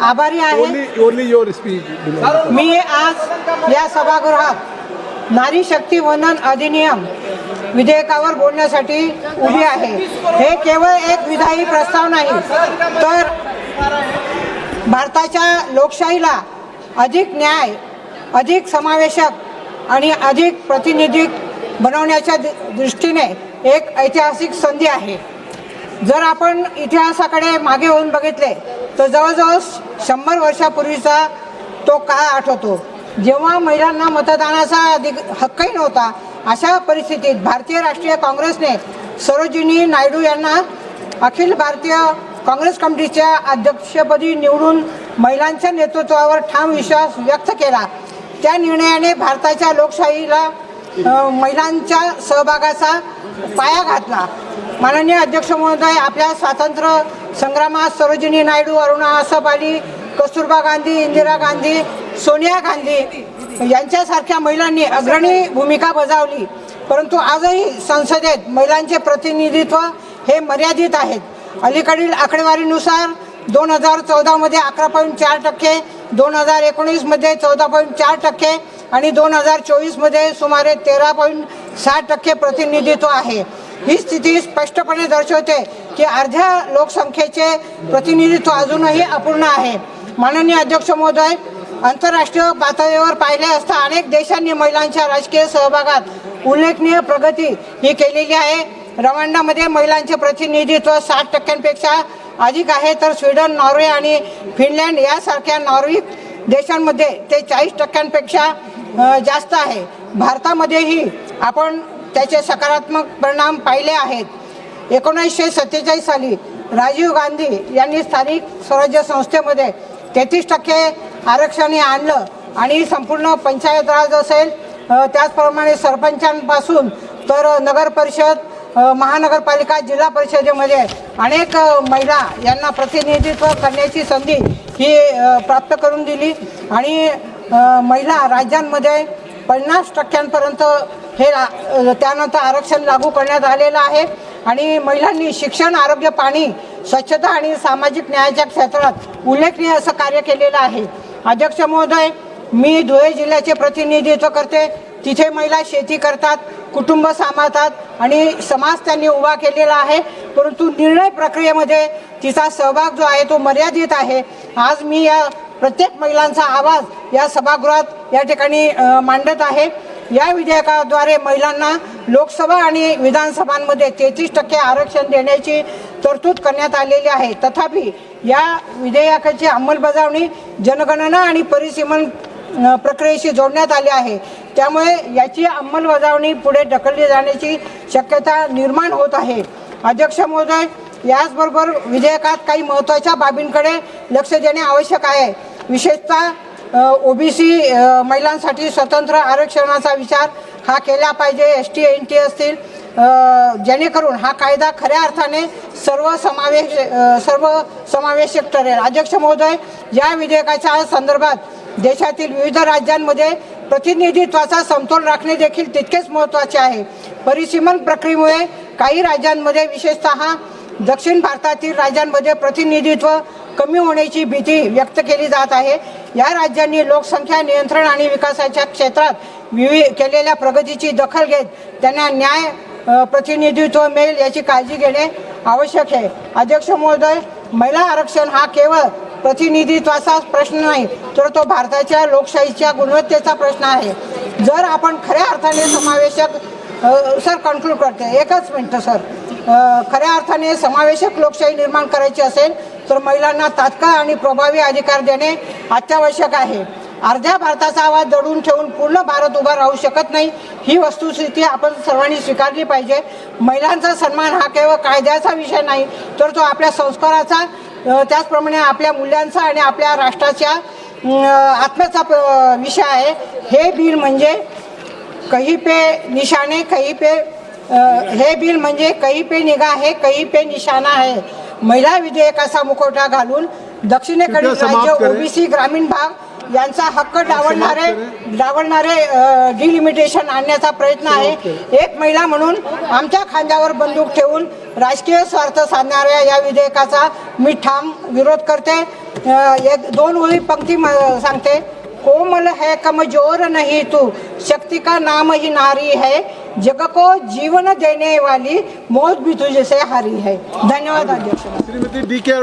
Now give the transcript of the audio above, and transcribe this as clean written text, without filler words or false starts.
आभारी आहे। मी आज या सभागृहात नारी शक्ती वंदन अधिनियम विधेयकावर बोलण्यासाठी उभी आहे। हे केवळ एक विधायी प्रस्ताव नाही, तर भारताच्या लोकशाहीला अधिक न्याय, अधिक समावेशक आणि अधिक प्रातिनिधिक बनवण्याच्या दृष्टीने एक ऐतिहासिक संधी आहे। जर आपण इतिहासाकडे मागे होऊन बघितले तर जवळजवळ 100 वर्षापूर्वीचा तो काळ आठवतो, जेव्हा महिलांना मतदानाचा हक्कही नव्हता। अशा परिस्थितीत भारतीय राष्ट्रीय काँग्रेसने सरोजिनी नायडू यांना अखिल भारतीय काँग्रेस कमिटीच्या अध्यक्षपदी निवडून महिलांच्या नेतृत्वावर ठाम विश्वास व्यक्त केला। त्या निर्णयाने भारताच्या लोकशाहीला महिलांच्या सहभागाचा पाया घातला। माननीय अध्यक्ष महोदय, आपल्या स्वातंत्र्य संग्रामात सरोजिनी नायडू, अरुणा आसफ अली, कस्तुरबा गांधी, इंदिरा गांधी, सोनिया गांधी यांच्यासारख्या महिलांनी अग्रणी भूमिका बजावली, परंतु आजही संसदेत महिलांचे प्रतिनिधित्व हे मर्यादित आहेत। अलीकडील आकडेवारीनुसार 2014 मध्ये 11.4%, 2019 मध्ये 14.4% आणि 2024 मध्ये सुमारे 13.6% प्रतिनिधित्व आहे। ही स्थिती स्पष्टपणे दर्शवते की अर्ध्या लोकसंख्येचे प्रतिनिधित्व अजूनही अपूर्ण आहे। माननीय अध्यक्ष महोदय, आंतरराष्ट्रीय पातळीवर पाहिले असता अनेक देशांनी महिलांच्या राजकीय सहभागात उल्लेखनीय प्रगती ही केलेली आहे। रवांडामध्ये महिलांचे प्रतिनिधित्व 60%पेक्षा अधिक आहे, तर स्वीडन, नॉर्वे आणि फिनलँड यासारख्या नॉर्डिक देशांमध्ये ते 40%पेक्षा जास्त आहे। भारतामध्येही आपण त्याचे सकारात्मक परिणाम पाहिले आहेत। 1947 साली राजीव गांधी यांनी स्थानिक स्वराज्य संस्थेमध्ये 33% आरक्षण आणलं आणि संपूर्ण पंचायत राज असेल, त्याचप्रमाणे सरपंचांपासून तर नगर परिषद, महानगरपालिका, जिल्हा परिषदेमध्ये अनेक महिला यांना प्रतिनिधित्व करण्याची संधी ही प्राप्त करून दिली आणि महिला राज्यांमध्ये 50% हे त्यानंतर आरक्षण लागू करण्यात आलेलं आहे। आणि महिलांनी शिक्षण, आरोग्य, पाणी, स्वच्छता आणि सामाजिक न्यायाच्या क्षेत्रात उल्लेखनीय असं कार्य केलेलं आहे। अध्यक्ष महोदय, मी धुळे जिल्ह्याचे प्रतिनिधित्व करते। तिथे महिला शेती करतात, कुटुंब सांभाळतात आणि समाज त्यांनी उभा केलेला आहे, परंतु निर्णय प्रक्रियेमध्ये तिचा सहभाग जो आहे तो मर्यादित आहे। आज मी या प्रत्येक महिलांचा आवाज या सभागृहात या ठिकाणी मांडत आहे। या विधेयकाद्वारे महिलांना लोकसभा आणि विधानसभांमध्ये 33% आरक्षण देण्याची तरतूद करण्यात आलेली आहे। तथापि या विधेयकाची अंमलबजावणी जनगणना आणि परिसीमन प्रक्रियेशी जोडण्यात आली आहे, त्यामुळे याची अंमलबजावणी पुढे ढकलली जाण्याची शक्यता निर्माण होत आहे। अध्यक्ष महोदय, याचबरोबर विधेयकात काही महत्त्वाच्या बाबींकडे लक्ष देणे आवश्यक आहे। विशेषतः ओबीसी महिलांसाठी स्वतंत्र आरक्षणाचा विचार हा केला पाहिजे, ST NT असतील, जेणेकरून हा कायदा खऱ्या अर्थाने सर्व समावेशक ठरेल। अध्यक्ष महोदय, या विधेयकाच्या संदर्भात देशातील विविध राज्यांमध्ये प्रतिनिधित्वाचा समतोल राखणे देखील तितकेच महत्त्वाचे आहे। परिसीमन प्रक्रियेमुळे काही राज्यांमध्ये, विशेषतः दक्षिण भारतातील राज्यांमध्ये प्रतिनिधित्व कमी होण्याची भीती व्यक्त केली जात आहे। या राज्यांनी लोकसंख्या नियंत्रण आणि विकासाच्या क्षेत्रात केलेल्या प्रगतीची दखल घेत त्यांना न्याय प्रतिनिधित्व मिळेल याची काळजी घेणे आवश्यक आहे। अध्यक्ष महोदय, महिला आरक्षण हा केवळ प्रतिनिधित्वाचा प्रश्न नाही, तर तो भारताच्या लोकशाहीच्या गुणवत्तेचा प्रश्न आहे। जर आपण खऱ्या अर्थाने समावेशक कन्क्लूड करते, एकच मिनिट सर, खऱ्या अर्थाने समावेशक लोकशाही निर्माण करायची असेल तर महिलांना तात्काळ आणि प्रभावी अधिकार देणे अत्यावश्यक आहे। अर्ध्या भारताचा आवाज दडून ठेवून पूर्ण भारत उभा राहू शकत नाही, ही वस्तुस्थिती आपण सर्वांनी स्वीकारली पाहिजे। महिलांचा सन्मान हा केवळ कायद्याचा विषय नाही, तर तो आपल्या संस्काराचा, त्याचप्रमाणे आपल्या मूल्यांचा आणि आपल्या राष्ट्राच्या आत्म्याचा विषय आहे। हे बिल म्हणजे कहीं पे निशाने कहीं पे हे बिल म्हणजे कहीं पे निगाह है कहीं पे निशाना है। महिला विधेयकाचा मुखवटा घालून दक्षिणेकडील राज्य, ओबीसी, ग्रामीण भाग यांचा हक्क डावलणारे डिलिमिटेशन आणण्याचा प्रयत्न आहे. एक महिला म्हणून आमच्या खांद्यावर बंदूक ठेवून राजकीय स्वार्थ साधणाऱ्या या विधेयकाचा मी ठाम विरोध करते. एक 2 ओळी पंक्ती सांगते. कोमल है कमजोर नहीं तू, शक्ति का नाम ही नारी है, जग को जीवन देने वाली मौत भी तुझसे हारी है. धन्यवाद अध्यक्ष. श्रीमती डी के